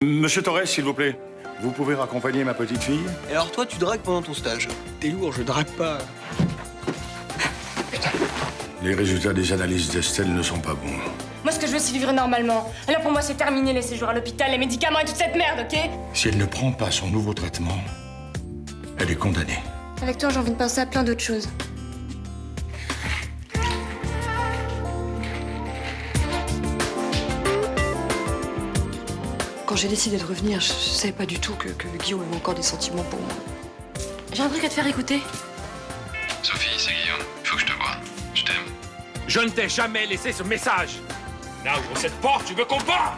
Monsieur Torres, s'il vous plaît, vous pouvez raccompagner ma petite fille? Et alors toi, tu dragues pendant ton stage. T'es lourd, je drague pas. Les résultats des analyses d'Estelle ne sont pas bons. Moi, ce que je veux, c'est vivre normalement. Et là, pour moi, c'est terminé les séjours à l'hôpital, les médicaments et toute cette merde, ok? Si elle ne prend pas son nouveau traitement, elle est condamnée. Avec toi, j'ai envie de penser à plein d'autres choses. Quand j'ai décidé de revenir, je savais pas du tout que Guillaume avait encore des sentiments pour moi. J'ai un truc à te faire écouter. Sophie, c'est Guillaume. Faut que je te voie. Je t'aime. Je ne t'ai jamais laissé ce message. Là, ouvre cette porte, tu veux qu'on part?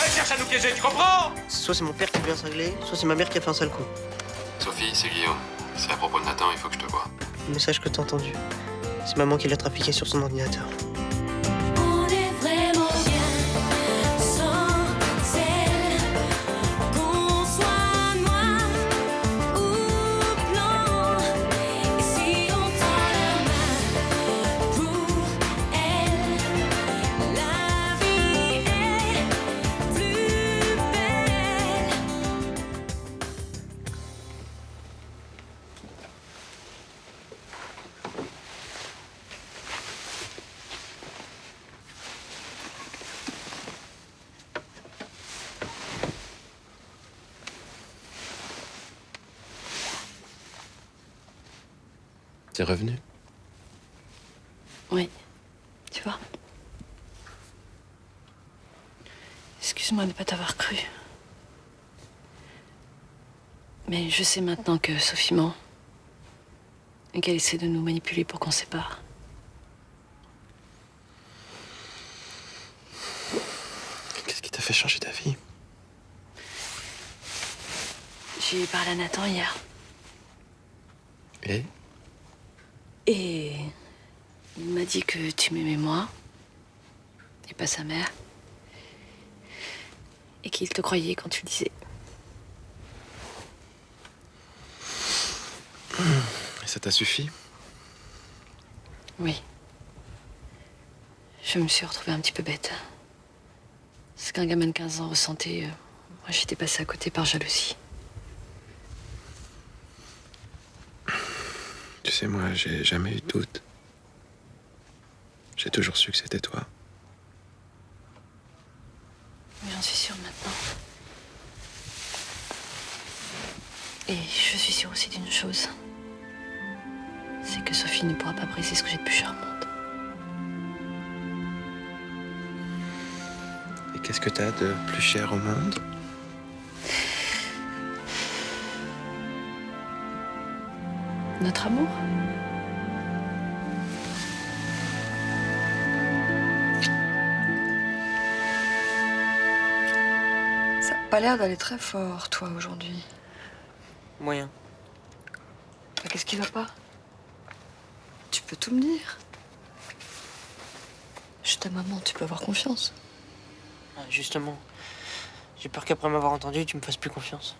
Elle cherche à nous piéger, tu comprends? Soit c'est mon père qui vient cingler, soit c'est ma mère qui a fait un sale coup. Sophie, c'est Guillaume. C'est à propos de Nathan, il faut que je te voie. Le message que t'as entendu, c'est maman qui l'a trafiqué sur son ordinateur. On est vraiment bien sans elle. Qu'on soit noir ou blanc. Et si on tend la main pour elle, la vie est plus belle. T'es revenu? Oui, tu vois. Excuse-moi de ne pas t'avoir cru. Mais je sais maintenant que Sophie ment. Et qu'elle essaie de nous manipuler pour qu'on se sépare. Qu'est-ce qui t'a fait changer d'avis? J'ai parlé à Nathan hier. Et? Et il m'a dit que tu m'aimais moi. Et pas sa mère. Et qu'il te croyait quand tu le disais. Et ça t'a suffi? Oui. Je me suis retrouvée un petit peu bête. Ce qu'un gamin de 15 ans ressentait, moi j'étais passée à côté par jalousie. Tu sais, moi, j'ai jamais eu de doute. J'ai toujours su que c'était toi. Mais j'en suis sûre maintenant. Et je suis sûre aussi d'une chose. C'est que Sophie ne pourra pas briser ce que j'ai de plus charmante. Et qu'est-ce que t'as de plus cher au monde? Notre amour? Ça n'a pas l'air d'aller très fort, toi, aujourd'hui. Moyen. Qu'est-ce qui va pas? Tu peux tout me dire. Je suis ta maman, tu peux avoir confiance. Ah, justement, j'ai peur qu'après m'avoir entendu, tu me fasses plus confiance.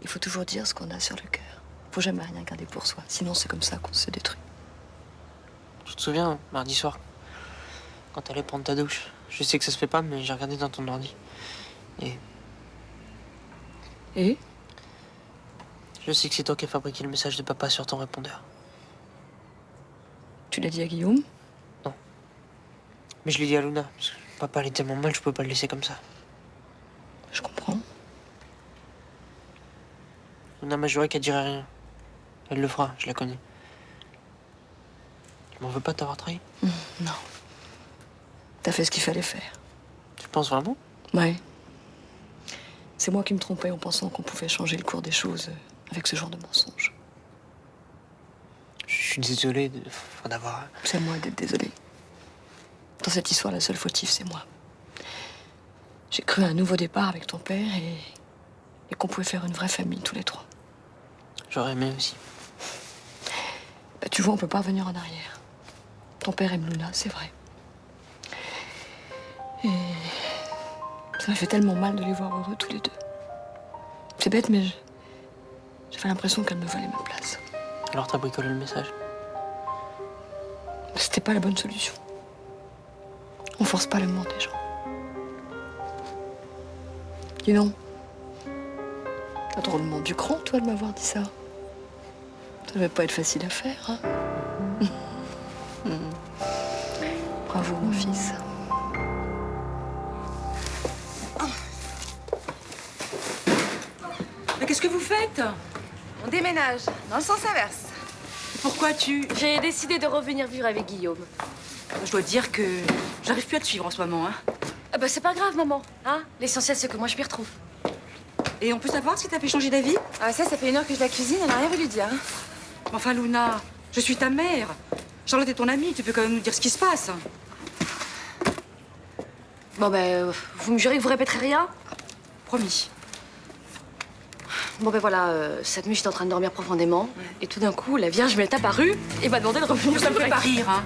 Il faut toujours dire ce qu'on a sur le cœur. Faut jamais rien garder pour soi, sinon c'est comme ça qu'on se détruit. Tu te souviens, mardi soir, quand t'allais prendre ta douche? Je sais que ça se fait pas, mais j'ai regardé dans ton ordi. Et Et je sais que c'est toi qui as fabriqué le message de papa sur ton répondeur. tu l'as dit à Guillaume? Mais je l'ai dit à Luna, parce que papa allait tellement mal, je pouvais pas le laisser comme ça. Je comprends. Luna m'a juré qu'elle dirait rien. Elle le fera, je la connais. Tu m'en veux pas de t'avoir trahi? Non. T'as fait ce qu'il fallait faire. Tu penses vraiment? Ouais. C'est moi qui me trompais en pensant qu'on pouvait changer le cours des choses avec ce genre de mensonge. Je suis désolé d'avoir... C'est à moi d'être désolée. Dans cette histoire, la seule fautive, c'est moi. J'ai cru à un nouveau départ avec ton père et qu'on pouvait faire une vraie famille tous les trois. J'aurais aimé aussi. Bah, tu vois, on peut pas revenir en arrière. Ton père aime Luna, c'est vrai. Et ça m'a fait tellement mal de les voir heureux tous les deux. C'est bête, mais j'avais l'impression qu'elle me volait ma place. Alors t'as bricolé le message? C'était pas la bonne solution. On force pas l'amour des gens. Dis non. T'as drôlement du cran, toi, de m'avoir dit ça. Ça devait pas être facile à faire, hein. Bravo, mon fils. Mais qu'est-ce que vous faites? On déménage, dans le sens inverse. Pourquoi tu... J'ai décidé de revenir vivre avec Guillaume. Je dois dire que j'arrive plus à te suivre en ce moment, hein. Ah bah c'est pas grave, maman. Hein, l'essentiel, c'est que moi, je m'y retrouve. Et on peut savoir ce qui t'a fait changer d'avis? Ah ça fait 1 heure que je la cuisine, elle n'a rien voulu dire. Hein. Mais enfin, Luna, je suis ta mère. Charlotte est ton amie, tu peux quand même nous dire ce qui se passe. Bon vous me jurez que vous répéterez rien? Promis. Bon voilà, cette nuit, j'étais en train de dormir profondément. Et tout d'un coup, la Vierge m'est apparue et m'a demandé de revenir. Ça me fait pas rire, hein.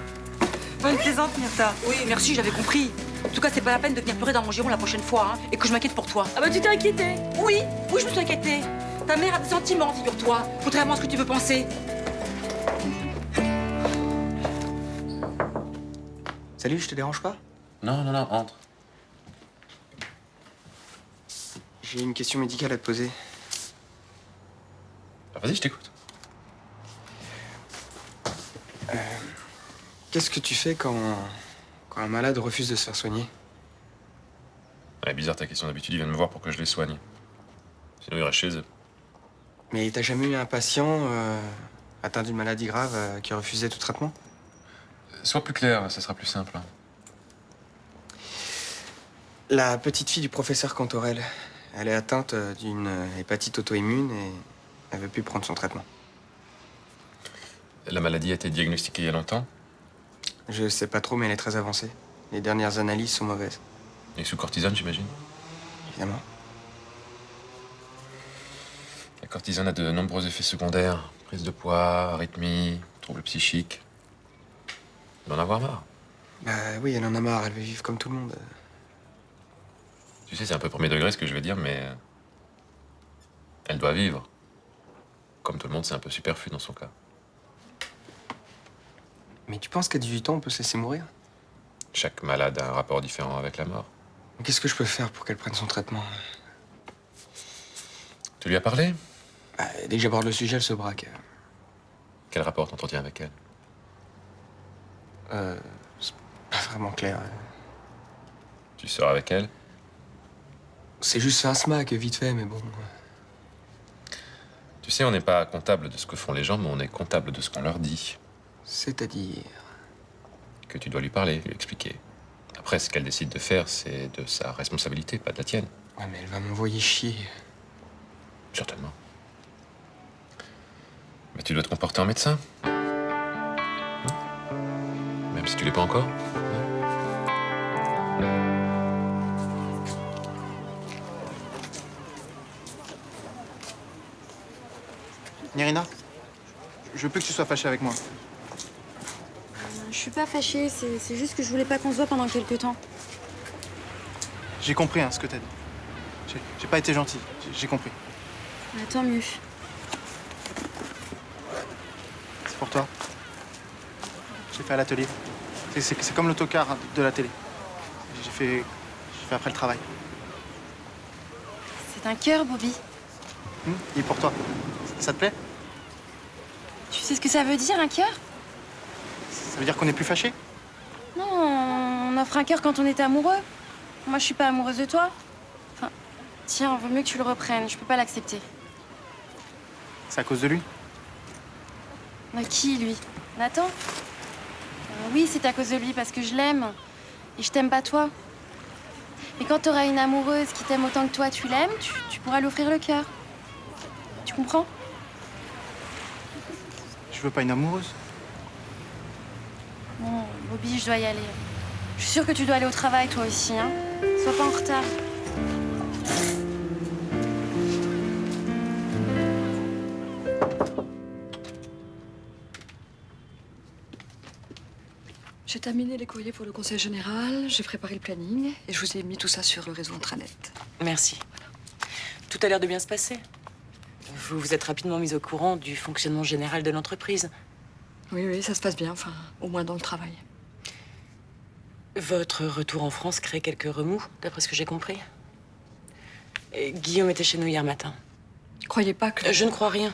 Bonne plaisante, Myrta. Oui, merci, j'avais compris. En tout cas, c'est pas la peine de venir pleurer dans mon giron la prochaine fois, hein, et que je m'inquiète pour toi. Ah bah tu t'es inquiétée? Oui, je me suis inquiétée. Ta mère a des sentiments, figure-toi, contrairement à ce que tu peux penser. Salut, je te dérange pas? Non, entre. J'ai une question médicale à te poser. Ah, vas-y, je t'écoute. Qu'est-ce que tu fais quand un malade refuse de se faire soigner? Ouais, bizarre ta question. D'habitude, ils viennent me voir pour que je les soigne. Sinon, ils restent chez eux. Mais t'as jamais eu un patient atteint d'une maladie grave qui refusait tout traitement? Sois plus clair, ça sera plus simple. Hein. La petite fille du professeur Cantorel, elle est atteinte d'une hépatite auto-immune et elle veut plus prendre son traitement. La maladie a été diagnostiquée il y a longtemps. Je sais pas trop, mais elle est très avancée. Les dernières analyses sont mauvaises. Et sous cortisone, j'imagine. Évidemment. La cortisone a de nombreux effets secondaires. Prise de poids, arythmie, troubles psychiques. Elle va en avoir marre. Bah oui, elle en a marre, elle veut vivre comme tout le monde. Tu sais, c'est un peu premier degré ce que je vais dire, mais... elle doit vivre. Comme tout le monde, c'est un peu superflu dans son cas. Mais tu penses qu'à 18 ans, on peut se laisser mourir? Chaque malade a un rapport différent avec la mort. Qu'est-ce que je peux faire pour qu'elle prenne son traitement? Tu lui as parlé? Bah, dès que j'aborde le sujet, elle se braque. Quel rapport t'entretiens avec elle? C'est pas vraiment clair. Tu sors avec elle? C'est juste un smack, vite fait, mais bon. Tu sais, on n'est pas comptable de ce que font les gens, mais on est comptable de ce qu'on leur dit. C'est-à-dire... Que tu dois lui parler, lui expliquer. Après, ce qu'elle décide de faire, c'est de sa responsabilité, pas de la tienne. Ouais, mais elle va m'envoyer chier. Certainement. Mais tu dois te comporter en médecin. Même si tu l'es pas encore. Nérina, je veux plus que tu sois fâchée avec moi. Je suis pas fâchée, c'est juste que je voulais pas qu'on se voit pendant quelques temps. J'ai compris ce que t'as dit. J'ai pas été gentil, j'ai compris. Bah, tant mieux. C'est pour toi. J'ai fait à l'atelier. C'est comme l'autocar de la télé. J'ai fait après le travail. C'est un cœur, Bobby. Il est pour toi. Ça te plaît? Tu sais ce que ça veut dire, un cœur? Ça veut dire qu'on est plus fâchés? Non, on offre un cœur quand on est amoureux. Moi, je suis pas amoureuse de toi. Enfin, tiens, vaut mieux que tu le reprennes. Je peux pas l'accepter. C'est à cause de lui? Mais qui, lui? Nathan? Oui, c'est à cause de lui, parce que je l'aime. Et je t'aime pas toi. Mais quand t'auras une amoureuse qui t'aime autant que toi, tu l'aimes, tu pourras lui offrir le cœur. Tu comprends? Je veux pas une amoureuse. Bon, Bobby, je dois y aller. Je suis sûre que tu dois aller au travail, toi aussi, hein. Sois pas en retard. J'ai terminé les courriers pour le conseil général, j'ai préparé le planning et je vous ai mis tout ça sur le réseau intranet. Merci. Tout a l'air de bien se passer. Vous vous êtes rapidement mise au courant du fonctionnement général de l'entreprise. Oui, ça se passe bien, enfin, au moins dans le travail. Votre retour en France crée quelques remous, d'après ce que j'ai compris. Guillaume était chez nous hier matin. Croyez pas que... Je ne crois rien.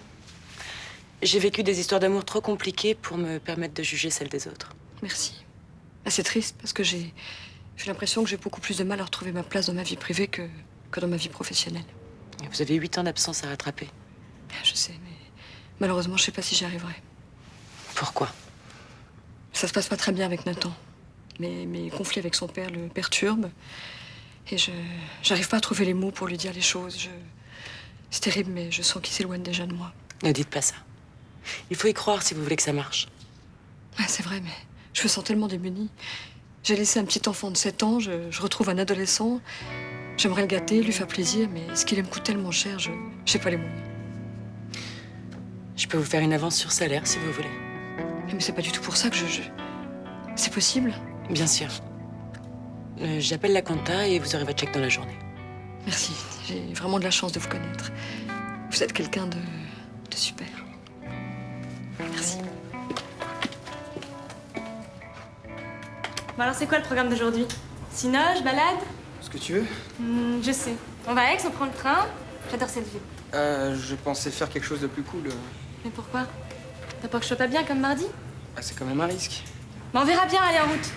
J'ai vécu des histoires d'amour trop compliquées pour me permettre de juger celles des autres. Merci. Ah, c'est triste parce que j'ai l'impression que j'ai beaucoup plus de mal à retrouver ma place dans ma vie privée que dans ma vie professionnelle. Vous avez 8 ans d'absence à rattraper. Je sais, mais malheureusement, je sais pas si j'y arriverai. Pourquoi? Ça se passe pas très bien avec Nathan. Mes conflits avec son père le perturbent. Et j'arrive pas à trouver les mots pour lui dire les choses. C'est terrible, mais je sens qu'il s'éloigne déjà de moi. Ne dites pas ça. Il faut y croire si vous voulez que ça marche. Ah, c'est vrai, mais je me sens tellement démunie. J'ai laissé un petit enfant de 7 ans, je retrouve un adolescent. J'aimerais le gâter, lui faire plaisir, mais ce qu'il me coûte tellement cher, j'ai pas les moyens. Je peux vous faire une avance sur salaire si vous voulez. Mais c'est pas du tout pour ça que C'est possible? Bien sûr. J'appelle la compta et vous aurez votre chèque dans la journée. Merci, j'ai vraiment de la chance de vous connaître. Vous êtes quelqu'un de super. Merci. Bon alors c'est quoi le programme d'aujourd'hui? Cinoche, balade? Ce que tu veux. Je sais. On va à Aix, on prend le train. J'adore cette ville. Je pensais faire quelque chose de plus cool. Mais pourquoi? T'as peur que je sois pas bien comme mardi? Ah, c'est quand même un risque. Bon, on verra bien, allez en route.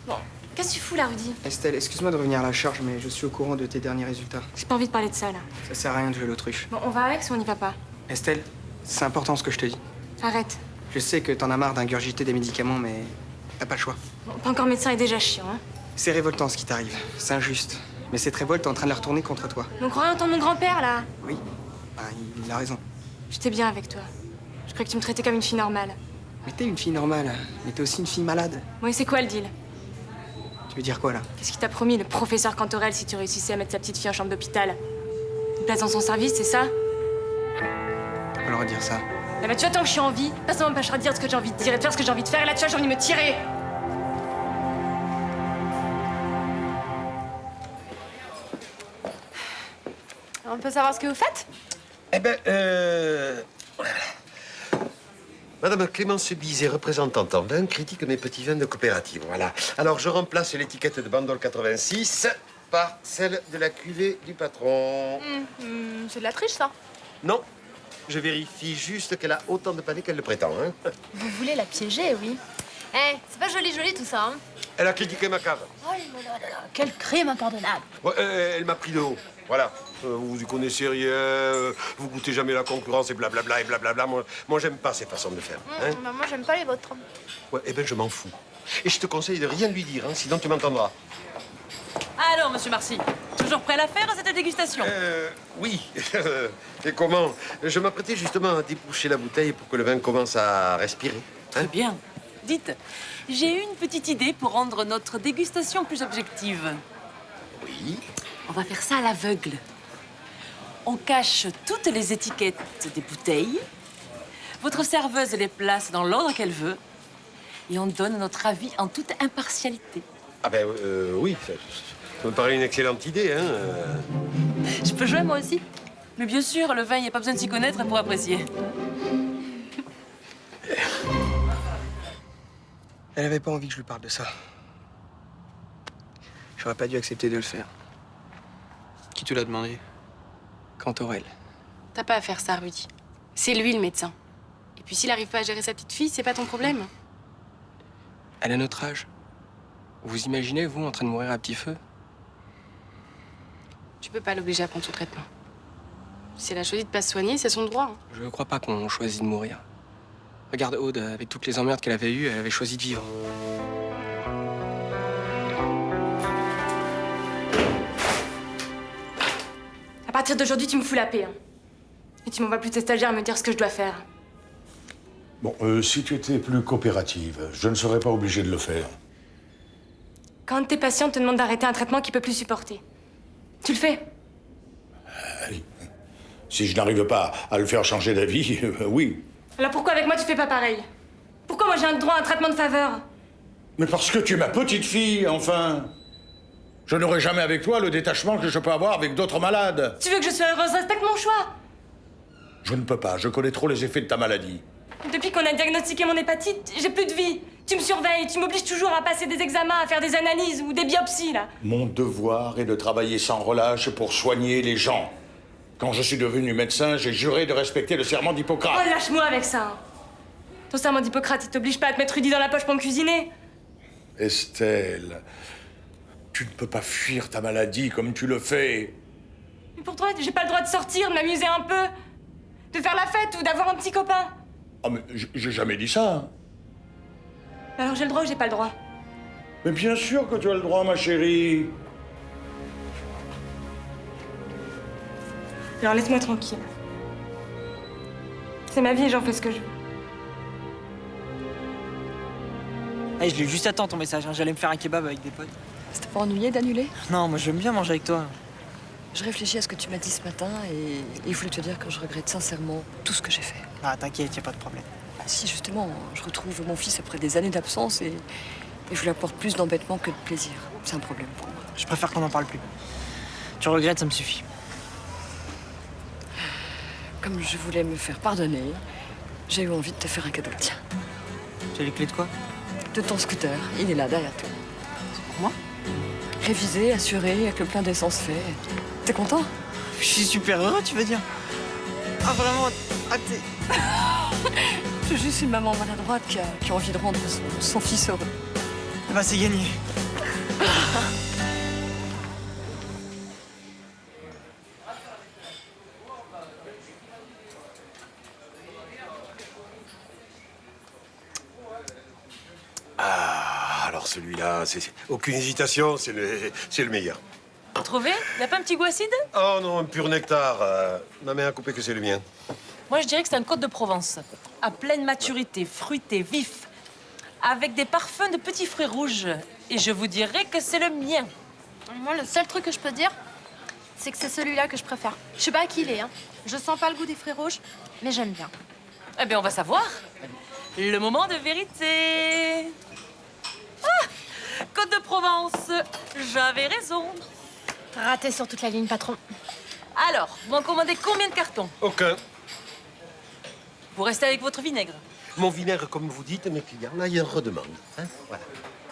Bon, qu'est-ce que tu fous là, Rudy? Estelle, excuse-moi de revenir à la charge, mais je suis au courant de tes derniers résultats. J'ai pas envie de parler de ça là. Ça sert à rien de jouer l'autruche. Bon, on va à Aix ou on n'y va pas? Estelle, c'est important ce que je te dis. Arrête. Je sais que t'en as marre d'ingurgiter des médicaments, mais t'as pas le choix. Bon, pas encore médecin est déjà chiant, hein. C'est révoltant ce qui t'arrive. C'est injuste. Mais cette révolte est en train de la retourner contre toi. Donc on entend mon grand-père là. Oui. Bah, il a raison. J'étais bien avec toi. Je croyais que tu me traitais comme une fille normale. Mais t'es une fille normale. Mais t'es aussi une fille malade. Bon, et c'est quoi le deal? Tu veux dire quoi là? Qu'est-ce qu'il t'a promis, le professeur Cantorel, si tu réussissais à mettre sa petite fille en chambre d'hôpital? Une place dans son service, c'est ça? T'as pas le droit de dire ça. Eh bah tu vois, tant que je suis en vie, personne m'empêchera de dire ce que j'ai envie de dire et de faire ce que j'ai envie de faire. Et là, tu vois, j'ai envie de me tirer. On peut savoir ce que vous faites? Eh ben, Madame Clémence Bizet, représentante en vin, critique mes petits vins de coopérative. Voilà. Alors, je remplace l'étiquette de Bandol 86 par celle de la cuvée du patron. C'est de la triche, ça. Non, je vérifie juste qu'elle a autant de palais qu'elle le prétend. Hein. Vous voulez la piéger, oui. Eh, c'est pas joli tout ça, hein. Elle a critiqué ma cave. Oh là là, quel crime impardonnable. Ouais, elle m'a pris de haut. Voilà. Vous y connaissez rien, vous goûtez jamais la concurrence et blablabla et blablabla. Moi j'aime pas ces façons de faire. Hein. Bah, moi, j'aime pas les vôtres. Ouais, eh ben je m'en fous. Et je te conseille de rien lui dire, hein, sinon tu m'entendras. Alors, monsieur Marcy, toujours prêt à la faire, cette dégustation? Oui. Et comment? Je m'apprêtais justement à déboucher la bouteille pour que le vin commence à respirer. Très bien. Dites, j'ai une petite idée pour rendre notre dégustation plus objective. Oui. On va faire ça à l'aveugle. On cache toutes les étiquettes des bouteilles. Votre serveuse les place dans l'ordre qu'elle veut. Et on donne notre avis en toute impartialité. Ah ben oui, ça me paraît une excellente idée. Hein. Je peux jouer moi aussi. Mais bien sûr, le vin, il n'y a pas besoin de s'y connaître pour apprécier. Elle avait pas envie que je lui parle de ça. J'aurais pas dû accepter de le faire. Qui te l'a demandé? Cantorel. T'as pas à faire ça, Rudy. C'est lui le médecin. Et puis s'il arrive pas à gérer sa petite fille, c'est pas ton problème. Elle a notre âge. Vous imaginez, vous, en train de mourir à petit feu? Tu peux pas l'obliger à prendre ce traitement. Si elle a choisi de pas se soigner, c'est son droit. Hein. Je crois pas qu'on choisit de mourir. Regarde Aude, avec toutes les emmerdes qu'elle avait eues, elle avait choisi de vivre. À partir d'aujourd'hui, tu me fous la paix. Hein. Et tu m'envoies plus tes stagiaires me dire ce que je dois faire. Bon, si tu étais plus coopérative, je ne serais pas obligé de le faire. Quand tes patients te demandent d'arrêter un traitement qu'ils ne peuvent plus supporter, tu le fais? Allez. Si je n'arrive pas à le faire changer d'avis, oui. Alors pourquoi avec moi tu fais pas pareil? Pourquoi moi j'ai un droit à un traitement de faveur? Mais parce que tu es ma petite fille, enfin. Je n'aurai jamais avec toi le détachement que je peux avoir avec d'autres malades. Tu veux que je sois heureuse? Respecte mon choix. Je ne peux pas, je connais trop les effets de ta maladie. Depuis qu'on a diagnostiqué mon hépatite, j'ai plus de vie. Tu me surveilles, tu m'obliges toujours à passer des examens, à faire des analyses ou des biopsies, là. Mon devoir est de travailler sans relâche pour soigner les gens. Quand je suis devenu médecin, j'ai juré de respecter le serment d'Hippocrate. Oh, lâche-moi avec ça. Ton serment d'Hippocrate, il t'oblige pas à te mettre Rudy dans la poche pour me cuisiner. Estelle, tu ne peux pas fuir ta maladie comme tu le fais. Mais pour toi, j'ai pas le droit de sortir, de m'amuser un peu, de faire la fête ou d'avoir un petit copain. Ah, mais j'ai jamais dit ça. Alors j'ai le droit ou j'ai pas le droit? Mais bien sûr que tu as le droit, ma chérie. Alors laisse-moi tranquille. C'est ma vie et j'en fais ce que je veux. Je l'ai eu juste à temps ton message, hein. J'allais me faire un kebab avec des potes. C'était pas ennuyé d'annuler? Non, moi j'aime bien manger avec toi. Je réfléchis à ce que tu m'as dit ce matin et il voulait te dire que je regrette sincèrement tout ce que j'ai fait. Ah, t'inquiète, y a pas de problème. Si justement, je retrouve mon fils après des années d'absence et je lui apporte plus d'embêtement que de plaisir. C'est un problème pour moi. Je préfère qu'on n'en parle plus. Tu regrettes, ça me suffit. Comme je voulais me faire pardonner, j'ai eu envie de te faire un cadeau. Tiens. Tu as les clés de quoi? De ton scooter. Il est là, derrière toi. C'est pour moi? Révisé, assuré, avec le plein d'essence fait. T'es content? Je suis super heureux, tu veux dire? Ah, vraiment? Ah, t'es... Je suis juste une maman maladroite qui a envie de rendre son fils heureux. Bah, c'est gagné. Ah, alors celui-là, c'est aucune hésitation, c'est le meilleur. Vous trouvez? Il a pas un petit goût acide? Oh non, un pur nectar. Ma main a coupé que c'est le mien. Moi, je dirais que c'est un Côte de Provence. À pleine maturité, fruité, vif. Avec des parfums de petits fruits rouges. Et je vous dirais que c'est le mien. Moi, le seul truc que je peux dire, c'est que c'est celui-là que je préfère. Je sais pas à qui il est, hein. Je sens pas le goût des fruits rouges, mais j'aime bien. Eh bien, on va savoir. Le moment de vérité. Ah! Côte de Provence, j'avais raison. Raté sur toute la ligne, patron. Alors, vous en commandez combien de cartons? Aucun. Vous restez avec votre vinaigre. Mon vinaigre, comme vous dites, mes clients, là, ils en redemandent. Hein, voilà.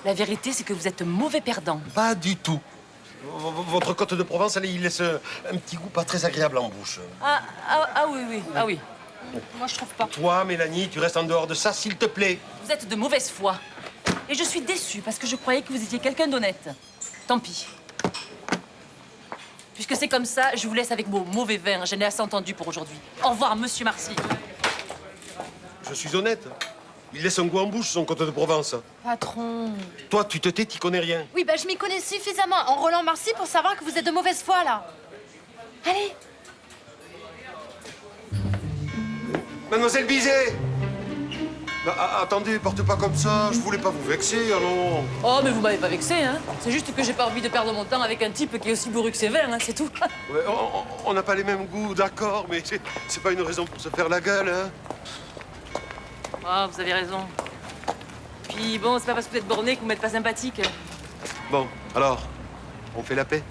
La vérité, c'est que vous êtes mauvais perdant. Pas du tout. Votre côte de Provence, il laisse un petit goût pas très agréable en bouche. Ah oui. Moi, je trouve pas. Toi, Mélanie, tu restes en dehors de ça, s'il te plaît. Vous êtes de mauvaise foi. Et je suis déçue parce que je croyais que vous étiez quelqu'un d'honnête. Tant pis. Puisque c'est comme ça, je vous laisse avec vos mauvais vins. Je n'ai assez entendu pour aujourd'hui. Au revoir, monsieur Marcy. Je suis honnête. Il laisse un goût en bouche, son côte de Provence. Patron. Toi, tu te tais, t'y connais rien. Oui, bah je m'y connais suffisamment en Roland Marcy pour savoir que vous êtes de mauvaise foi, là. Allez. Mademoiselle Bizet! Attendez, porte pas comme ça. Je voulais pas vous vexer, alors. Oh, mais vous m'avez pas vexé, hein. C'est juste que j'ai pas envie de perdre mon temps avec un type qui est aussi bourru que sévère, hein, c'est tout. Ouais, on n'a pas les mêmes goûts, d'accord, mais c'est pas une raison pour se faire la gueule, hein. Ah, vous avez raison. Puis bon, c'est pas parce que vous êtes borné que vous m'êtes pas sympathique. Bon, alors, on fait la paix?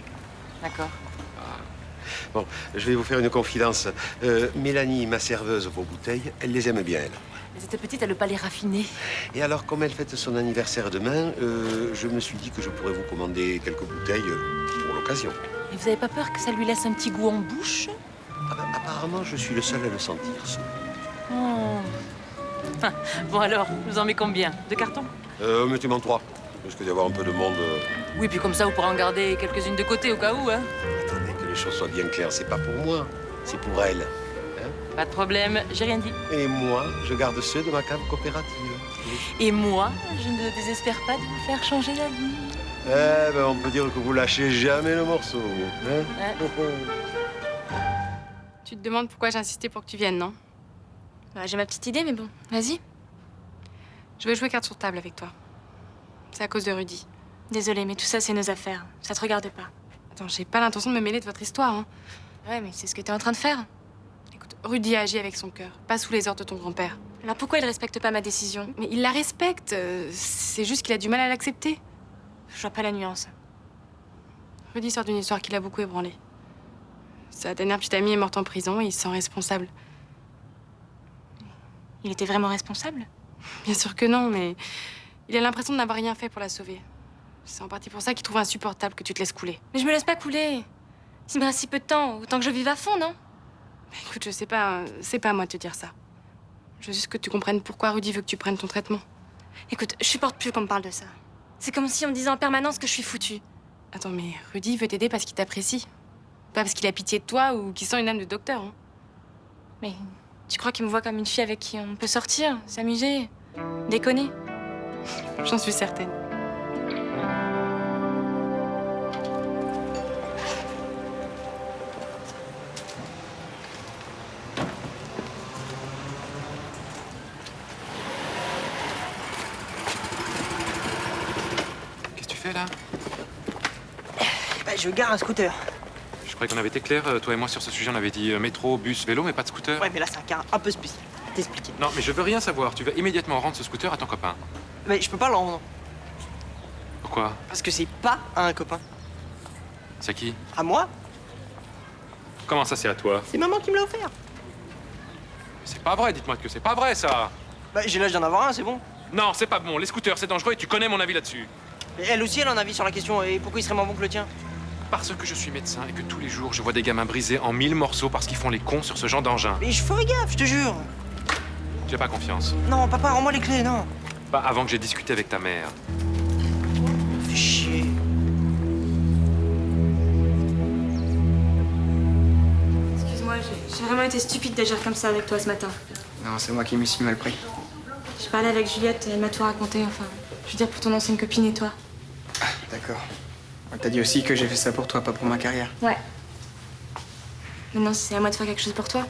D'accord. Bon, je vais vous faire une confidence. Mélanie, ma serveuse, vos bouteilles, elle les aime bien, elle. Mais cette petite, elle le palais raffiné. Et alors, comme elle fête son anniversaire demain, je me suis dit que je pourrais vous commander quelques bouteilles pour l'occasion. Et vous avez pas peur que ça lui laisse un petit goût en bouche? Ah ben, apparemment, je suis le seul à le sentir, ça. Oh. Bon alors, je vous en mets combien? 2 cartons? Mettez-moi en 3. Il risque d'y avoir un peu de monde. Oui, puis comme ça, vous pourrez en garder quelques-unes de côté au cas où, hein. Attendez, que les choses soient bien claires, c'est pas pour moi, c'est pour elle. Hein? Pas de problème, j'ai rien dit. Et moi, je garde ceux de ma cave coopérative. Et moi, je ne désespère pas de vous faire changer d'avis. Eh ben, on peut dire que vous lâchez jamais le morceau. Hein? Tu te demandes pourquoi j'ai insisté pour que tu viennes, non? Bah, j'ai ma petite idée, mais bon, vas-y. Je veux jouer carte sur table avec toi. C'est à cause de Rudy. Désolée, mais tout ça, c'est nos affaires. Ça te regarde pas. Attends, j'ai pas l'intention de me mêler de votre histoire, hein. Ouais, mais c'est ce que t'es en train de faire. Écoute, Rudy a agi avec son cœur, pas sous les ordres de ton grand-père. Alors pourquoi il respecte pas ma décision? Mais il la respecte. C'est juste qu'il a du mal à l'accepter. Je vois pas la nuance. Rudy sort d'une histoire qui l'a beaucoup ébranlé. Sa dernière petite amie est morte en prison et il se sent responsable. Il était vraiment responsable? Bien sûr que non, mais Il a l'impression de n'avoir rien fait pour la sauver. C'est en partie pour ça qu'il trouve insupportable que tu te laisses couler. Mais je me laisse pas couler. Il me reste si peu de temps, autant que je vive à fond, non? Écoute, je sais pas, c'est pas à moi de te dire ça. Je veux juste que tu comprennes pourquoi Rudy veut que tu prennes ton traitement. Écoute, je supporte plus qu'on me parle de ça. C'est comme si on me disait en permanence que je suis foutue. Attends, mais Rudy veut t'aider parce qu'il t'apprécie. Pas parce qu'il a pitié de toi ou qu'il sent une âme de docteur. Hein. Mais tu crois qu'il me voit comme une fille avec qui on peut sortir, s'amuser, déconner? J'en suis certaine. Qu'est-ce que tu fais là? Bah, je gare un scooter. Je croyais qu'on avait été clair, toi et moi, sur ce sujet. On avait dit métro, bus, vélo, mais pas de scooter. Ouais, mais là, c'est un cas un peu spécial. T'expliquer. Non, mais je veux rien savoir. Tu vas immédiatement rendre ce scooter à ton copain. Mais je peux pas le rendre. Pourquoi? Parce que c'est pas à un copain. C'est à qui? À moi? Comment ça, c'est à toi? C'est maman qui me l'a offert. C'est pas vrai, dites-moi que c'est pas vrai, ça. Bah, j'ai l'âge d'en avoir un, c'est bon. Non, c'est pas bon. Les scooters, c'est dangereux et tu connais mon avis là-dessus. Mais elle aussi, elle a un avis sur la question. Et pourquoi il serait moins bon que le tien? Parce que je suis médecin et que tous les jours, je vois des gamins brisés en 1000 morceaux parce qu'ils font les cons sur ce genre d'engin. Mais je ferai gaffe, je te jure. J'ai pas confiance. Non, papa, rends-moi les clés, non. Pas avant que j'ai discuté avec ta mère. Fais chier. Excuse-moi, j'ai vraiment été stupide d'agir comme ça avec toi ce matin. Non, c'est moi qui me suis mal pris. Je parlais avec Juliette et elle m'a tout raconté, enfin. Je veux dire pour ton ancienne copine et toi. D'accord. T'as dit aussi que j'ai fait ça pour toi, pas pour ma carrière. Ouais. Maintenant, c'est à moi de faire quelque chose pour toi.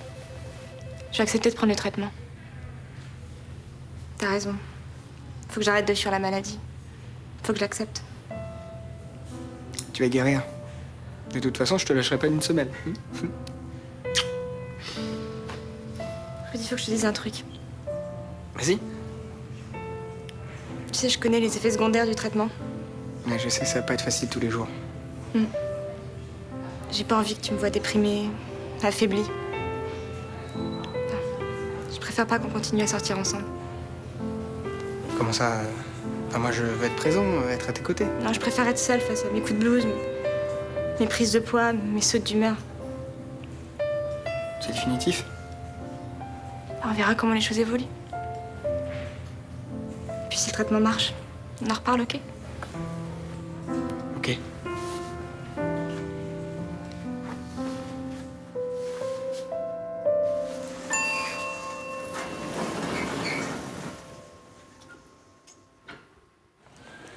Je vais accepter de prendre le traitement. T'as raison. Faut que j'arrête de fuir la maladie. Faut que je l'accepte. Tu vas guérir. De toute façon, je te lâcherai pas une semaine. Il faut que je te dise un truc. Vas-y. Tu sais, je connais les effets secondaires du traitement. Mais je sais que ça va pas être facile tous les jours. J'ai pas envie que tu me vois déprimée, affaiblie. Enfin, je préfère pas qu'on continue à sortir ensemble. Comment ça Enfin, moi, je veux être présent, être à tes côtés. Non, je préfère être seule face à mes coups de blues, mes prises de poids, mes sautes d'humeur. C'est définitif. On verra comment les choses évoluent. Puis si le traitement marche, on en reparle, ok? Ok.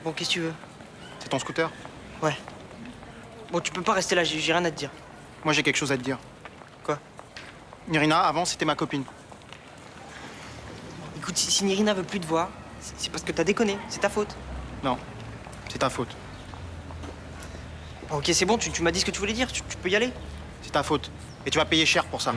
Bon, qu'est-ce que tu veux? C'est ton scooter? Ouais. Bon, tu peux pas rester là, j'ai rien à te dire. Moi, j'ai quelque chose à te dire. Quoi? Nirina, avant, c'était ma copine. Écoute, si Nirina veut plus te voir, c'est parce que t'as déconné. C'est ta faute. Non, c'est ta faute. Ok, c'est bon, tu m'as dit ce que tu voulais dire. Tu peux y aller. C'est ta faute. Et tu vas payer cher pour ça.